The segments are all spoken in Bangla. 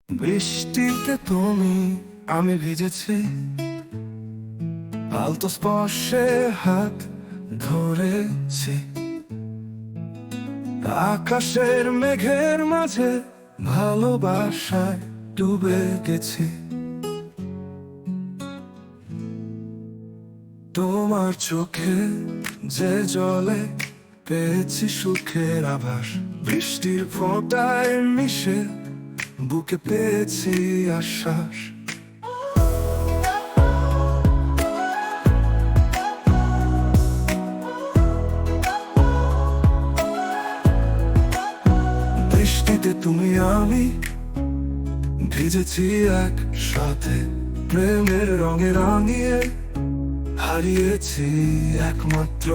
বৃষ্টিতে তুমি আমি ভিজেছি, আলতো স্পর্শে হাত ধরেছি, আকাশের মেঘের মাঝে ভালোবাসায় ডুবে গেছি। তোমার চোখে যে জলে পেয়েছি সুখের আভাস, বৃষ্টির ফোঁটায় মিশে বুকে পেয়েছি আশ্বাস। বৃষ্টিতে তুমি আমি ভিজেছি একসাথে, প্রেমের রঙে রাঙিয়ে হারিয়েছি একমাত্র।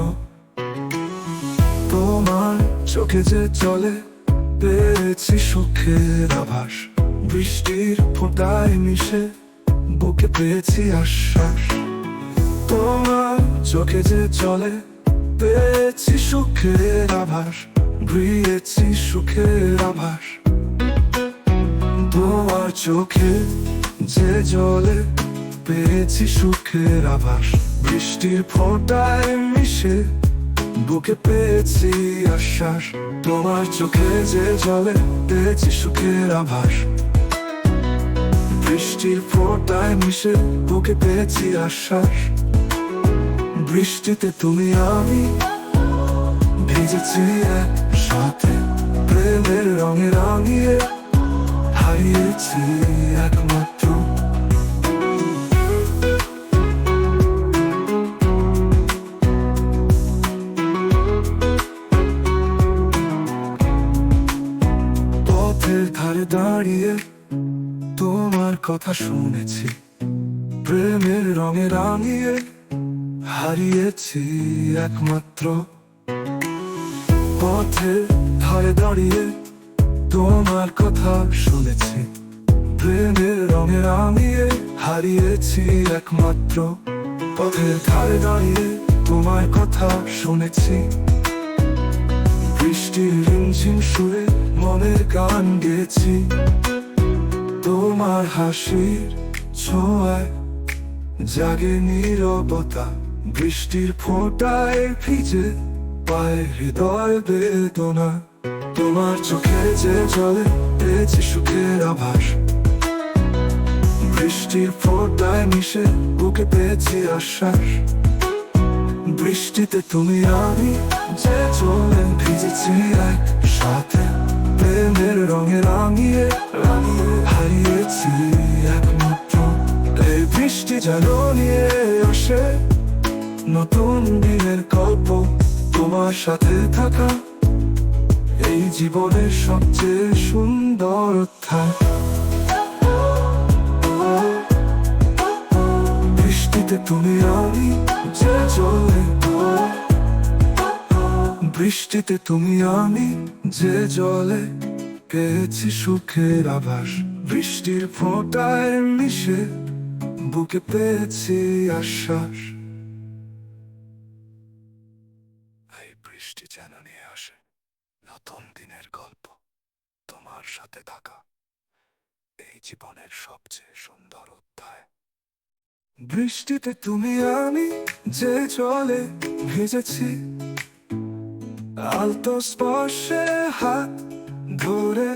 তোমার চোখে যে চলে পেয়েছি সুখের আভাস, বৃষ্টির ফোঁটায় মিশে বুকে পেয়েছি আশ্বাস। তোমার চোখে যে চলে পেয়েছি সুখের আভাস, পেয়েছি সুখের আভাস। তোমার চোখে যে জলে পেয়েছি সুখের আভাস, বৃষ্টির ফোঁটায় মিশে বুকে পেয়েছি আশ্বাস। তোমার চোখে যে জলে পেয়েছি সুখের আভাস, বৃষ্টির ফোঁটায় মিশে বুকে পেয়েছি আশ্বাস। বৃষ্টিতে তুমি আমি ভিজেছি একসাথে, প্রেমের রঙে রাঙিয়ে হারিয়েছি একমাত্র। পথের ধারে দাঁড়িয়ে তোমার কথা শুনেছি, প্রেমের রঙে রাঙিয়ে হারিয়েছি একমাত্র। পথের ধারে দাঁড়িয়ে তোমার কথা শুনেছি, প্রেমের রঙে রাঙিয়ে হারিয়েছি একমাত্র। পথের ধারে দাঁড়িয়ে তোমার কথা শুনেছি, বৃষ্টির রিমঝিম সুরে মনের গান গেয়েছি। তোমার হাসির ছোঁয়ায় জাগে নীরবতা, বৃষ্টির ফোঁটায় ভিজে পায় হৃদয় বেদনা। তোমার চোখে যে জলে পেয়েছি সুখের আভাস, বৃষ্টির ফোঁটায় মিশে বুকে পেয়েছি আশ্বাস। বৃষ্টিতে তুমি আমি যে জলে ভিজেছি একসাথে, প্রেমের রঙে রাঙিয়ে হারিয়েছি একমাত্র। এই বৃষ্টি যেন নিয়ে আসে নতুন দিনের গল্প, তোমার সাথে থাকা এই জীবনের সবচেয়ে সুন্দর অধ্যায়। বৃষ্টিতে তুমি আমি যে জলে, বৃষ্টিতে তুমি আমি যে জলে পেয়েছি সুখের আভাস, বৃষ্টির ফোঁটায় মিশে বুকে পেয়েছি আশ্বাস। এই বৃষ্টি যেন নিয়ে আসে নতুন দিনের গল্প, তোমার সাথে থাকা এই জীবনের সবচেয়ে সুন্দর অধ্যায়। বৃষ্টিতে তুমি আমি যে জলে ভিজেছি, আলতো স্পর্শে হাত ধরে